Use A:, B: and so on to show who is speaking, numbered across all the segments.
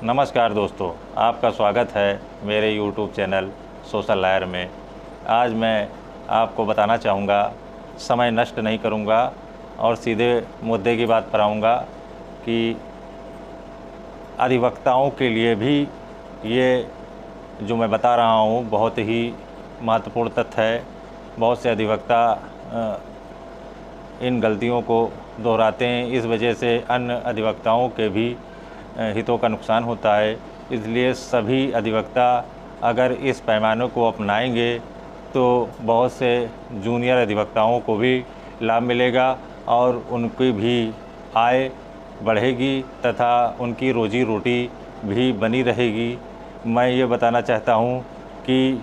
A: नमस्कार दोस्तों, आपका स्वागत है मेरे YouTube चैनल सोशल लॉयर में। आज मैं आपको बताना चाहूँगा, समय नष्ट नहीं करूँगा और सीधे मुद्दे की बात पर आऊँगा कि अधिवक्ताओं के लिए भी ये जो मैं बता रहा हूँ बहुत ही महत्वपूर्ण तथ्य है। बहुत से अधिवक्ता इन गलतियों को दोहराते हैं, इस वजह से अन्य अधिवक्ताओं के भी हितों का नुकसान होता है। इसलिए सभी अधिवक्ता अगर इस पैमाने को अपनाएंगे तो बहुत से जूनियर अधिवक्ताओं को भी लाभ मिलेगा और उनकी भी आय बढ़ेगी तथा उनकी रोजी रोटी भी बनी रहेगी। मैं ये बताना चाहता हूँ कि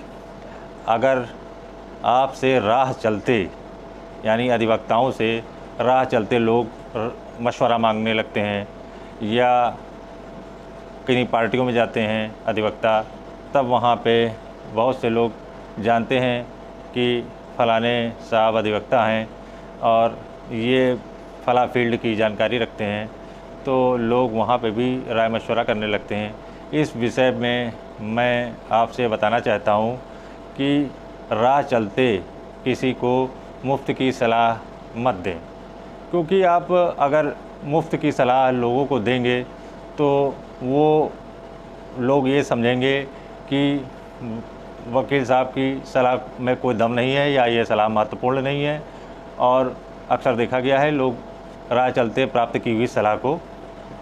A: अगर आपसे राह चलते यानी अधिवक्ताओं से राह चलते लोग मशवरा मांगने लगते हैं या किन्हीं पार्टियों में जाते हैं अधिवक्ता, तब वहाँ पे बहुत से लोग जानते हैं कि फ़लाने साहब अधिवक्ता हैं और ये फ़ला फील्ड की जानकारी रखते हैं, तो लोग वहाँ पे भी राय मशवरा करने लगते हैं। इस विषय में मैं आपसे बताना चाहता हूँ कि राह चलते किसी को मुफ्त की सलाह मत दें, क्योंकि आप अगर मुफ्त की सलाह लोगों को देंगे तो वो लोग ये समझेंगे कि वकील साहब की सलाह में कोई दम नहीं है या ये सलाह महत्वपूर्ण नहीं है। और अक्सर देखा गया है लोग राह चलते प्राप्त की हुई सलाह को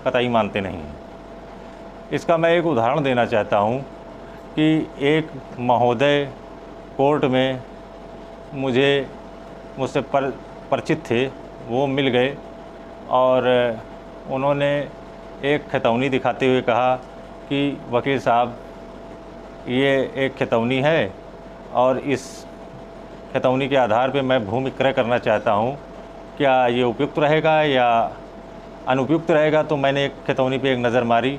A: कतई मानते नहीं हैं। इसका मैं एक उदाहरण देना चाहता हूँ कि एक महोदय कोर्ट में मुझसे परिचित थे, वो मिल गए और उन्होंने एक खतौनी दिखाते हुए कहा कि वकील साहब, ये एक खतौनी है और इस खतौनी के आधार पे मैं भूमि क्रय करना चाहता हूँ, क्या ये उपयुक्त रहेगा या अनुपयुक्त रहेगा। तो मैंने एक खतौनी पे एक नज़र मारी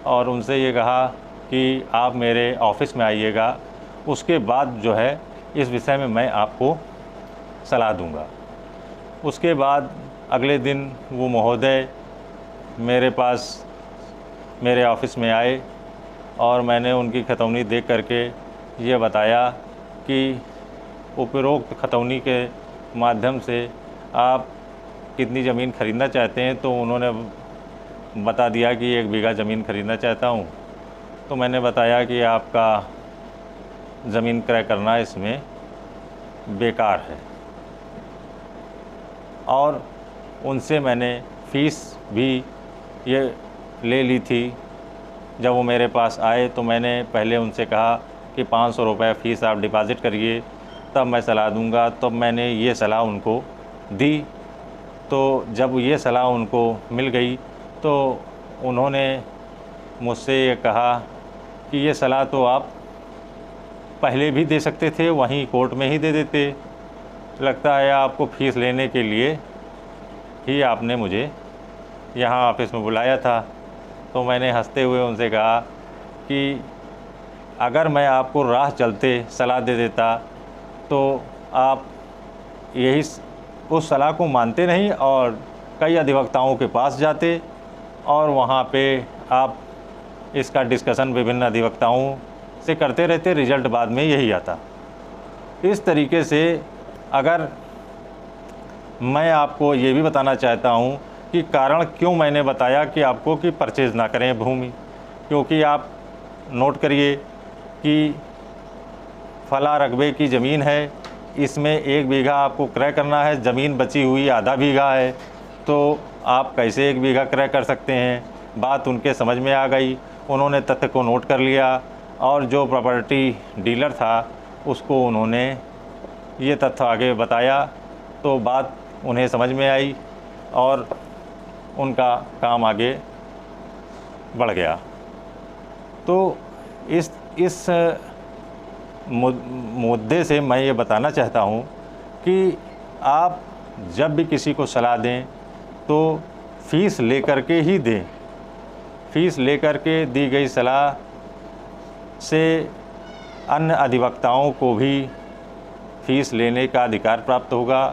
A: और उनसे ये कहा कि आप मेरे ऑफ़िस में आइएगा, उसके बाद जो है इस विषय में मैं आपको सलाह दूँगा। उसके बाद अगले दिन वो महोदय मेरे पास मेरे ऑफ़िस में आए और मैंने उनकी खतौनी देख करके ये बताया कि उपरोक्त खतौनी के माध्यम से आप कितनी ज़मीन ख़रीदना चाहते हैं। तो उन्होंने बता दिया कि 1 बीघा ज़मीन ख़रीदना चाहता हूँ। तो मैंने बताया कि आपका ज़मीन क्रय करना इसमें बेकार है और उनसे मैंने फ़ीस भी ये ले ली थी। जब वो मेरे पास आए तो मैंने पहले उनसे कहा कि 500 रुपये फ़ीस आप डिपॉज़िट करिए, तब मैं सलाह दूंगा। तब मैंने ये सलाह उनको दी। तो जब ये सलाह उनको मिल गई तो उन्होंने मुझसे ये कहा कि ये सलाह तो आप पहले भी दे सकते थे, वहीं कोर्ट में ही दे देते। लगता है आपको फ़ीस लेने के लिए ही आपने मुझे यहाँ ऑफ़िस में बुलाया था। तो मैंने हंसते हुए उनसे कहा कि अगर मैं आपको राह चलते सलाह दे देता तो आप यही उस सलाह को मानते नहीं और कई अधिवक्ताओं के पास जाते और वहाँ पे आप इसका डिस्कशन विभिन्न अधिवक्ताओं से करते रहते, रिज़ल्ट बाद में यही आता। इस तरीके से अगर मैं आपको ये भी बताना चाहता हूँ कि कारण क्यों मैंने बताया कि आपको कि परचेज़ ना करें भूमि, क्योंकि आप नोट करिए कि फला रकबे की ज़मीन है, इसमें 1 बीघा आपको क्रय करना है, ज़मीन बची हुई आधा बीघा है, तो आप कैसे 1 बीघा क्रय कर सकते हैं। बात उनके समझ में आ गई, उन्होंने तथ्य को नोट कर लिया और जो प्रॉपर्टी डीलर था उसको उन्होंने ये तथ्य आगे बताया, तो बात उन्हें समझ में आई और उनका काम आगे बढ़ गया। तो इस मुद्दे से मैं ये बताना चाहता हूँ कि आप जब भी किसी को सलाह दें तो फ़ीस लेकर के ही दें। फ़ीस लेकर के दी गई सलाह से अन्य अधिवक्ताओं को भी फ़ीस लेने का अधिकार प्राप्त होगा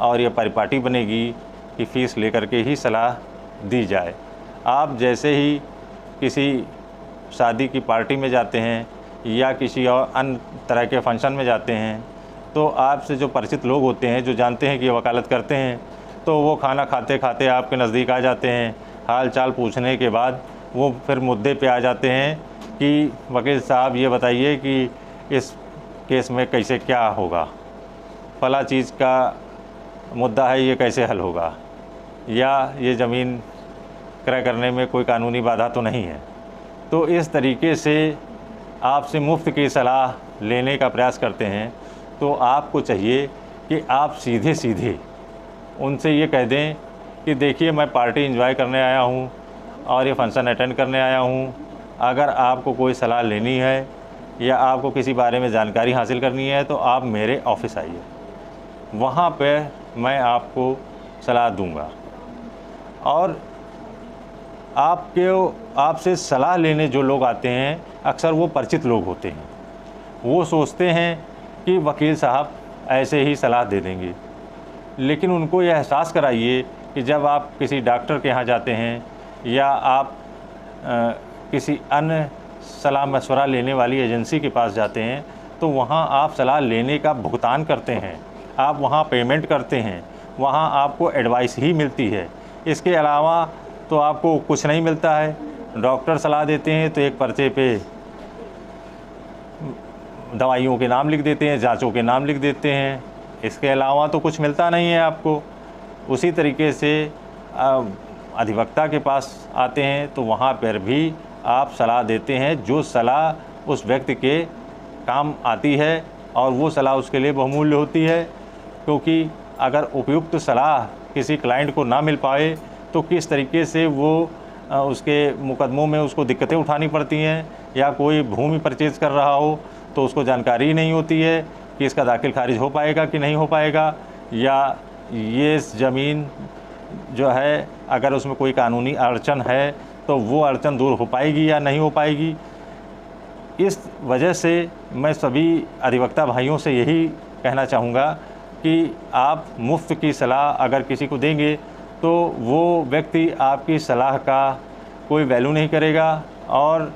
A: और यह परिपाटी बनेगी कि फ़ीस लेकर के ही सलाह दी जाए। आप जैसे ही किसी शादी की पार्टी में जाते हैं या किसी और अन्य तरह के फंक्शन में जाते हैं, तो आपसे जो परिचित लोग होते हैं, जो जानते हैं कि ये वकालत करते हैं, तो वो खाना खाते खाते आपके नज़दीक आ जाते हैं। हाल चाल पूछने के बाद वो फिर मुद्दे पे आ जाते हैं कि वकील साहब ये बताइए कि इस केस में कैसे क्या होगा, फला चीज़ का मुद्दा है, ये कैसे हल होगा, या ये ज़मीन क्रय करने में कोई कानूनी बाधा तो नहीं है। तो इस तरीके से आपसे मुफ्त की सलाह लेने का प्रयास करते हैं। तो आपको चाहिए कि आप सीधे सीधे उनसे ये कह दें कि देखिए, मैं पार्टी एंजॉय करने आया हूँ और ये फंक्शन अटेंड करने आया हूँ। अगर आपको कोई सलाह लेनी है या आपको किसी बारे में जानकारी हासिल करनी है तो आप मेरे ऑफिस आइए, वहाँ पे मैं आपको सलाह दूँगा। और आपसे सलाह लेने जो लोग आते हैं अक्सर वो परिचित लोग होते हैं। वो सोचते हैं कि वकील साहब ऐसे ही सलाह दे देंगे, लेकिन उनको यह एहसास कराइए कि जब आप किसी डॉक्टर के यहाँ जाते हैं या आप किसी अन्य सलाह मशवरा लेने वाली एजेंसी के पास जाते हैं, तो वहाँ आप सलाह लेने का भुगतान करते हैं, आप वहाँ पेमेंट करते हैं, वहाँ आपको एडवाइस ही मिलती है। इसके अलावा तो आपको कुछ नहीं मिलता है। डॉक्टर सलाह देते हैं तो एक पर्चे पे दवाइयों के नाम लिख देते हैं, जांचों के नाम लिख देते हैं, इसके अलावा तो कुछ मिलता नहीं है आपको। उसी तरीके से अधिवक्ता के पास आते हैं तो वहाँ पर भी आप सलाह देते हैं, जो सलाह उस व्यक्ति के काम आती है और वो सलाह उसके लिए बहुमूल्य होती है। क्योंकि अगर उपयुक्त सलाह किसी क्लाइंट को ना मिल पाए तो किस तरीके से वो उसके मुकदमों में उसको दिक्कतें उठानी पड़ती हैं, या कोई भूमि परचेज़ कर रहा हो तो उसको जानकारी नहीं होती है कि इसका दाखिल खारिज हो पाएगा कि नहीं हो पाएगा, या ये ज़मीन जो है अगर उसमें कोई कानूनी अड़चन है तो वो अड़चन दूर हो पाएगी या नहीं हो पाएगी। इस वजह से मैं सभी अधिवक्ता भाइयों से यही कहना चाहूँगा कि आप मुफ्त की सलाह अगर किसी को देंगे तो वो व्यक्ति आपकी सलाह का कोई वैल्यू नहीं करेगा और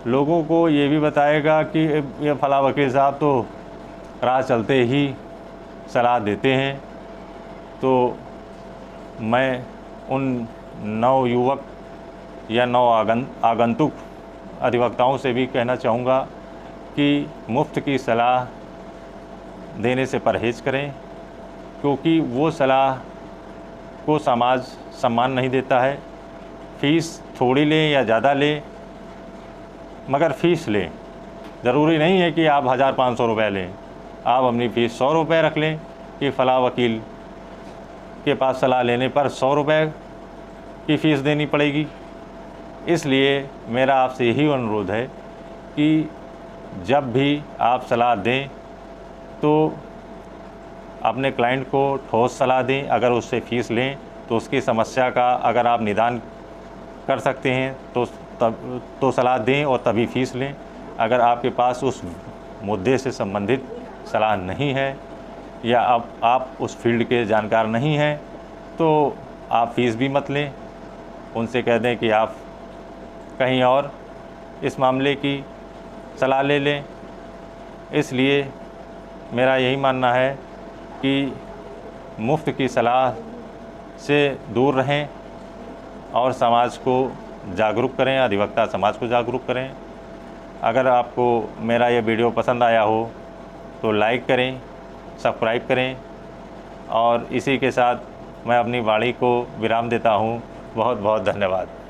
A: लोगों को ये भी बताएगा कि ये फला वकील साहब तो राह चलते ही सलाह देते हैं। तो मैं उन नव युवक या नव आगंतुक अधिवक्ताओं से भी कहना चाहूँगा कि मुफ्त की सलाह देने से परहेज़ करें, क्योंकि वो सलाह को समाज सम्मान नहीं देता है। फ़ीस थोड़ी लें या ज़्यादा लें, मगर फ़ीस लें। ज़रूरी नहीं है कि आप 1500 रुपये लें, आप अपनी फ़ीस 100 रुपये रख लें कि फ़लाँ वकील के पास सलाह लेने पर 100 रुपये की फ़ीस देनी पड़ेगी। इसलिए मेरा आपसे यही अनुरोध है कि जब भी आप सलाह दें तो अपने क्लाइंट को ठोस सलाह दें। अगर उससे फ़ीस लें तो उसकी समस्या का अगर आप निदान कर सकते हैं तो सलाह दें और तभी फ़ीस लें। अगर आपके पास उस मुद्दे से संबंधित सलाह नहीं है या आप उस फील्ड के जानकार नहीं हैं तो आप फ़ीस भी मत लें। उनसे कह दें कि आप कहीं और इस मामले की सलाह ले लें। इसलिए मेरा यही मानना है कि मुफ्त की सलाह से दूर रहें और समाज को जागरूक करें, अधिवक्ता समाज को जागरूक करें। अगर आपको मेरा ये वीडियो पसंद आया हो तो लाइक करें, सब्सक्राइब करें और इसी के साथ मैं अपनी वाणी को विराम देता हूँ। बहुत बहुत धन्यवाद।